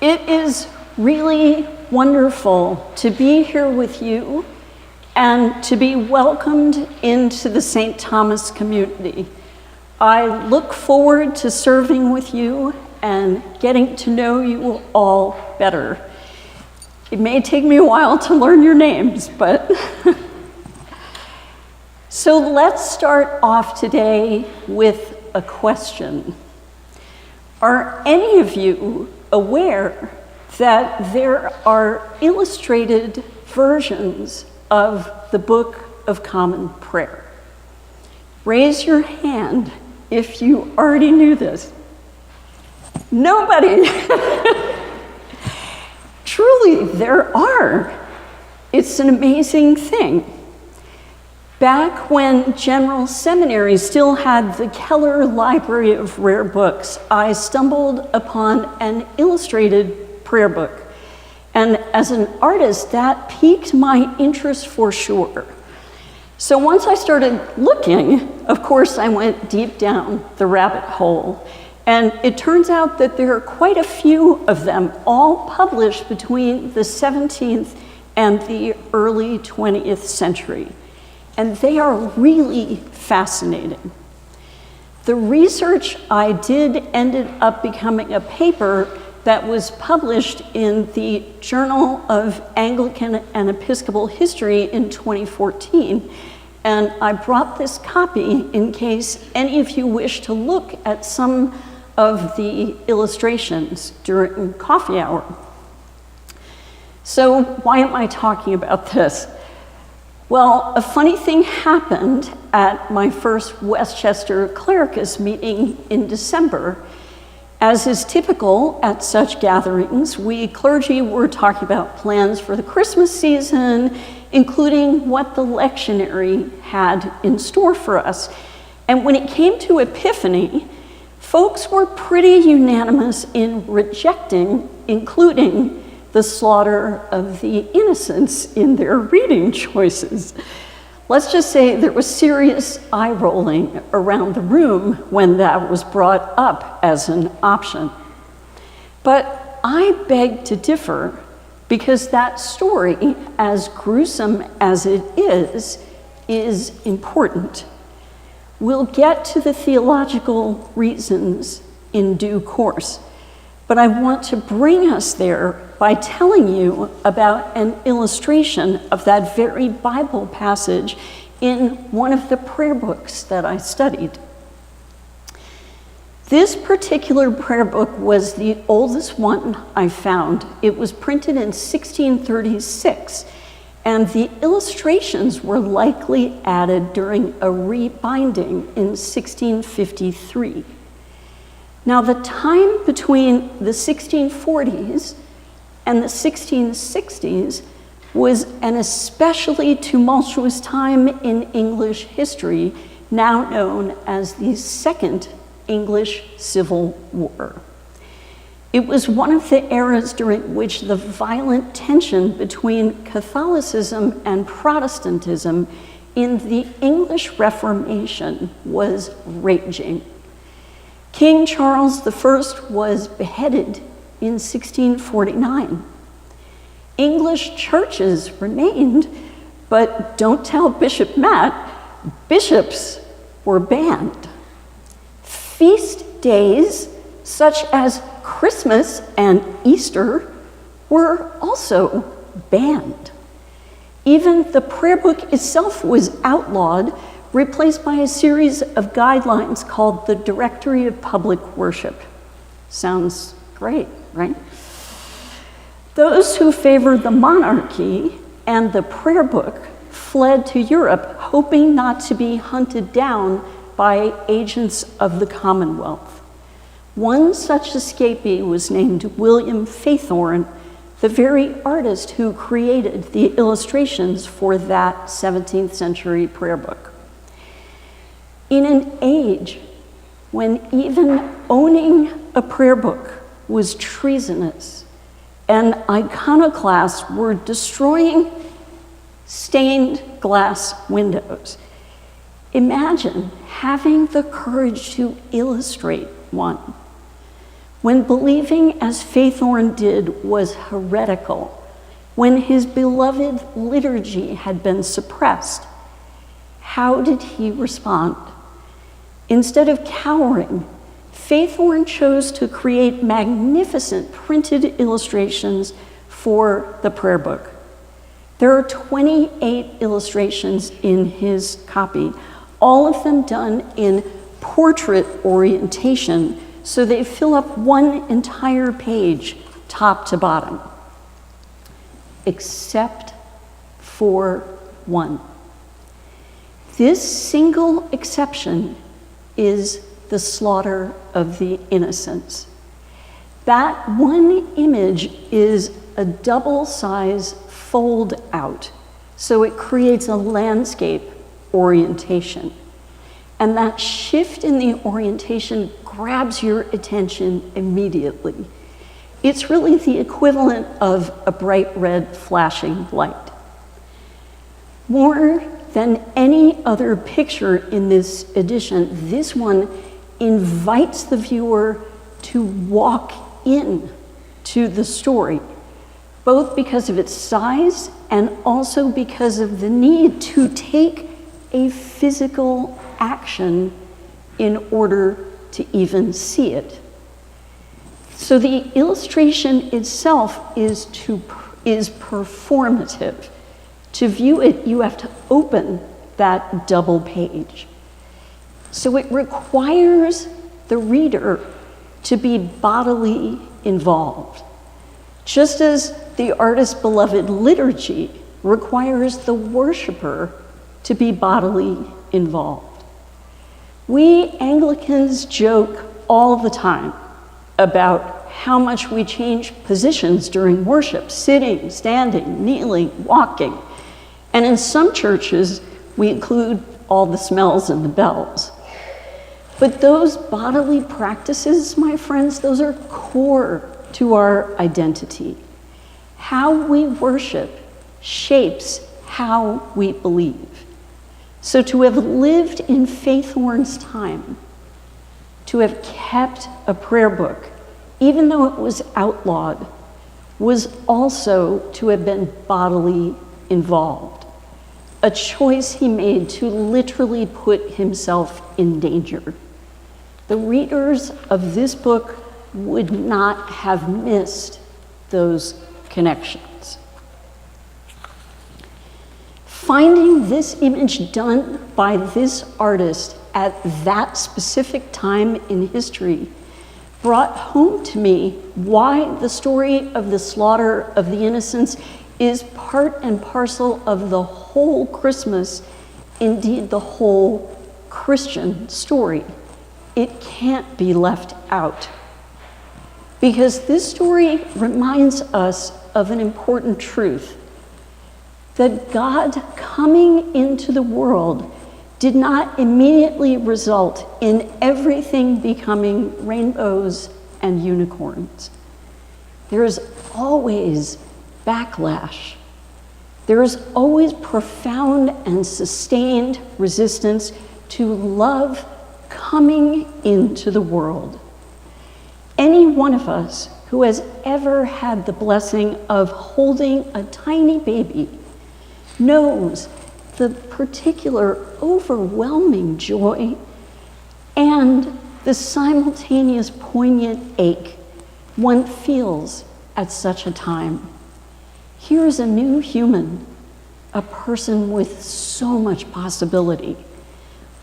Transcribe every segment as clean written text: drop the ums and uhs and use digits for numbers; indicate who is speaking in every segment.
Speaker 1: It is really wonderful to be here with you and to be welcomed into the St. Thomas community. I look forward to serving with you and getting to know you all better. It may take me a while to learn your names, but so let's start off today with a question. Are any of you aware that there are illustrated versions of the Book of Common Prayer? Raise your hand if you already knew this. Nobody. Truly, there are. It's an amazing thing. Back when General Seminary still had the Keller Library of Rare Books, I stumbled upon an illustrated prayer book. And as an artist, that piqued my interest for sure. So once I started looking, of course, I went deep down the rabbit hole. And it turns out that there are quite a few of them, all published between the 17th and the early 20th century. And they are really fascinating. The research I did ended up becoming a paper that was published in the Journal of Anglican and Episcopal History in 2014. And I brought this copy in case any of you wish to look at some of the illustrations during coffee hour. So why am I talking about this? Well, a funny thing happened at my first Westchester Clericus meeting in December. As is typical at such gatherings, we clergy were talking about plans for the Christmas season, including what the lectionary had in store for us. And when it came to Epiphany, folks were pretty unanimous in rejecting, including the slaughter of the innocents in their reading choices. Let's just say there was serious eye rolling around the room when that was brought up as an option. But I beg to differ because that story, as gruesome as it is important. We'll get to the theological reasons in due course, but I want to bring us there by telling you about an illustration of that very Bible passage in one of the prayer books that I studied. This particular prayer book was the oldest one I found. It was printed in 1636, and the illustrations were likely added during a rebinding in 1653. Now, the time between the 1640s and the 1660s was an especially tumultuous time in English history, now known as the Second English Civil War. It was one of the eras during which the violent tension between Catholicism and Protestantism in the English Reformation was raging. King Charles I was beheaded in 1649. English churches remained, but don't tell Bishop Matt, bishops were banned. Feast days such as Christmas and Easter were also banned. Even the prayer book itself was outlawed, replaced by a series of guidelines called the Directory of Public Worship. Sounds great, right? Those who favored the monarchy and the prayer book fled to Europe, hoping not to be hunted down by agents of the Commonwealth. One such escapee was named William Faithorn, the very artist who created the illustrations for that 17th century prayer book. In an age when even owning a prayer book was treasonous and iconoclasts were destroying stained glass windows, imagine having the courage to illustrate one. when believing as Faithorn did was heretical, when his beloved liturgy had been suppressed, how did he respond? Instead of cowering, Faithorn chose to create magnificent printed illustrations for the prayer book. There are 28 illustrations in his copy, all of them done in portrait orientation, so they fill up one entire page, top to bottom, except for one. This single exception is the slaughter of the innocents. That one image is a double-size fold out, so it creates a landscape orientation. And that shift in the orientation grabs your attention immediately. It's really the equivalent of a bright red flashing light. More than any other picture in this edition, this one invites the viewer to walk in to the story, both because of its size and also because of the need to take a physical action in order to even see it. So the illustration itself is performative. To view it, you have to open that double page. So it requires the reader to be bodily involved, just as the artist's beloved liturgy requires the worshiper to be bodily involved. We Anglicans joke all the time about how much we change positions during worship, sitting, standing, kneeling, walking. And in some churches, we include all the smells and the bells. But those bodily practices, my friends, those are core to our identity. How we worship shapes how we believe. So to have lived in Faithorn's time, to have kept a prayer book, even though it was outlawed, was also to have been bodily involved. A choice he made to literally put himself in danger. The readers of this book would not have missed those connections. Finding this image done by this artist at that specific time in history brought home to me why the story of the slaughter of the innocents is part and parcel of the whole Christmas, indeed the whole Christian story. It can't be left out. Because this story reminds us of an important truth, that God coming into the world did not immediately result in everything becoming rainbows and unicorns. There is always backlash. There is always profound and sustained resistance to love coming into the world. Any one of us who has ever had the blessing of holding a tiny baby knows the particular overwhelming joy and the simultaneous poignant ache one feels at such a time. Here is a new human, a person with so much possibility.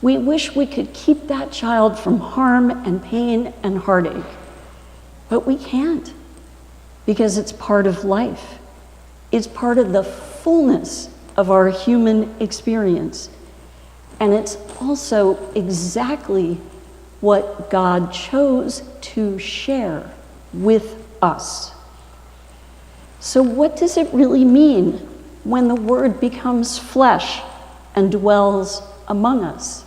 Speaker 1: We wish we could keep that child from harm and pain and heartache, but we can't, because it's part of life. It's part of the fullness of our human experience. And it's also exactly what God chose to share with us. So what does it really mean when the Word becomes flesh and dwells among us?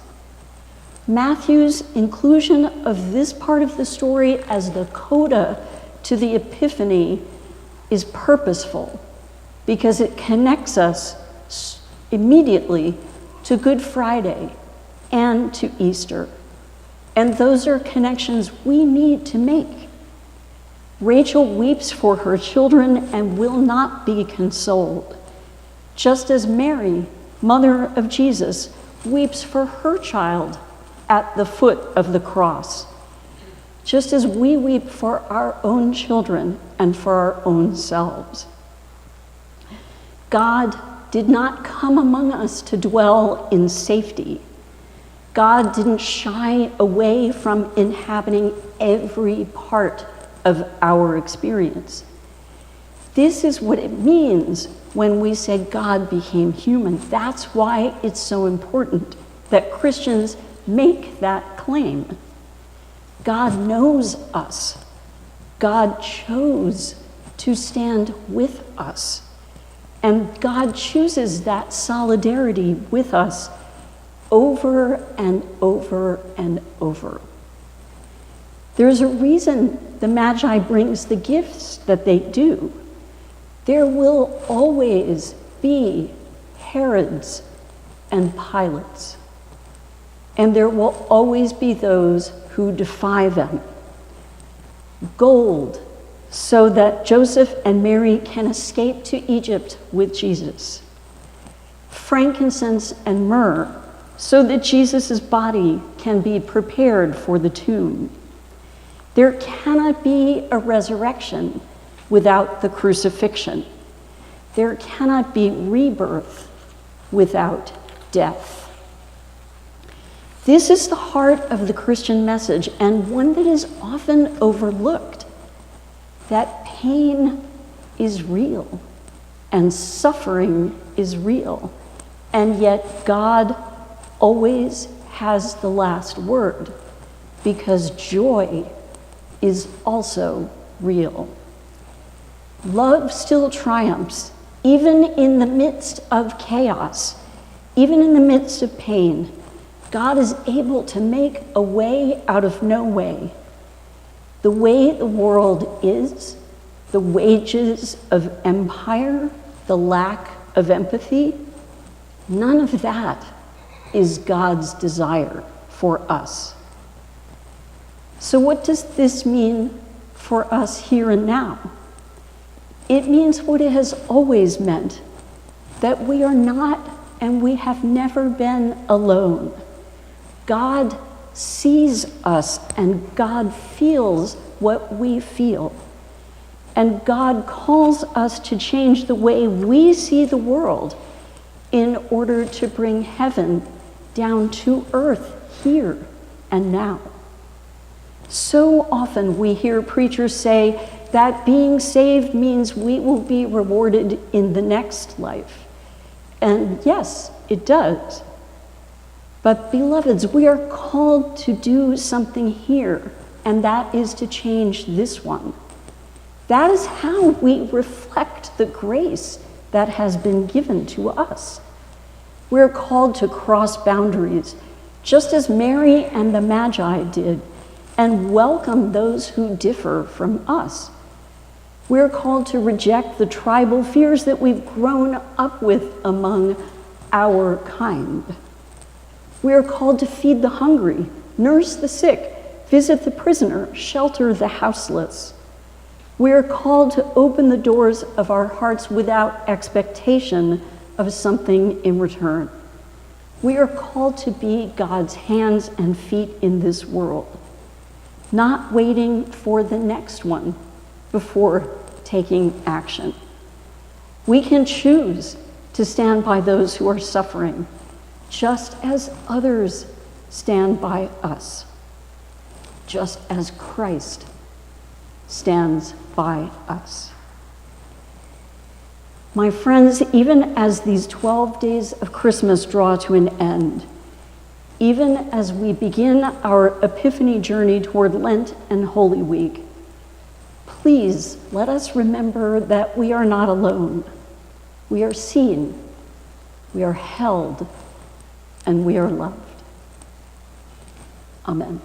Speaker 1: Matthew's inclusion of this part of the story as the coda to the Epiphany is purposeful because it connects us immediately to Good Friday and to Easter. And those are connections we need to make Rachel weeps for her children and will not be consoled, just as Mary, mother of Jesus, weeps for her child at the foot of the cross, just as we weep for our own children and for our own selves. God did not come among us to dwell in safety. God didn't shy away from inhabiting every part of our experience. This is what it means when we say God became human. That's why it's so important that Christians make that claim. God knows us. God chose to stand with us. And God chooses that solidarity with us over and over and over. There's a reason the Magi brings the gifts that they do. There will always be Herods and Pilates, and there will always be those who defy them. Gold, so that Joseph and Mary can escape to Egypt with Jesus. Frankincense and myrrh, so that Jesus' body can be prepared for the tomb. There cannot be a resurrection without the crucifixion. There cannot be rebirth without death. This is the heart of the Christian message, and one that is often overlooked, that pain is real and suffering is real, and yet God always has the last word, because joy is also real. Love still triumphs, even in the midst of chaos, even in the midst of pain. God is able to make a way out of no way. The way the world is, the wages of empire, the lack of empathy, none of that is God's desire for us. So what does this mean for us here and now? It means what it has always meant, that we are not and we have never been alone. God sees us and God feels what we feel. And God calls us to change the way we see the world in order to bring heaven down to earth here and now. So often we hear preachers say that being saved means we will be rewarded in the next life. And yes, it does. But beloveds, we are called to do something here, and that is to change this one. That is how we reflect the grace that has been given to us. We're called to cross boundaries, just as Mary and the Magi did, and welcome those who differ from us. We're called to reject the tribal fears that we've grown up with among our kind. We are called to feed the hungry, nurse the sick, visit the prisoner, shelter the houseless. We are called to open the doors of our hearts without expectation of something in return. We are called to be God's hands and feet in this world, not waiting for the next one before taking action. We can choose to stand by those who are suffering, just as others stand by us, just as Christ stands by us. My friends, even as these 12 days of Christmas draw to an end, even as we begin our Epiphany journey toward Lent and Holy Week, please let us remember that we are not alone. We are seen, we are held, and we are loved. Amen.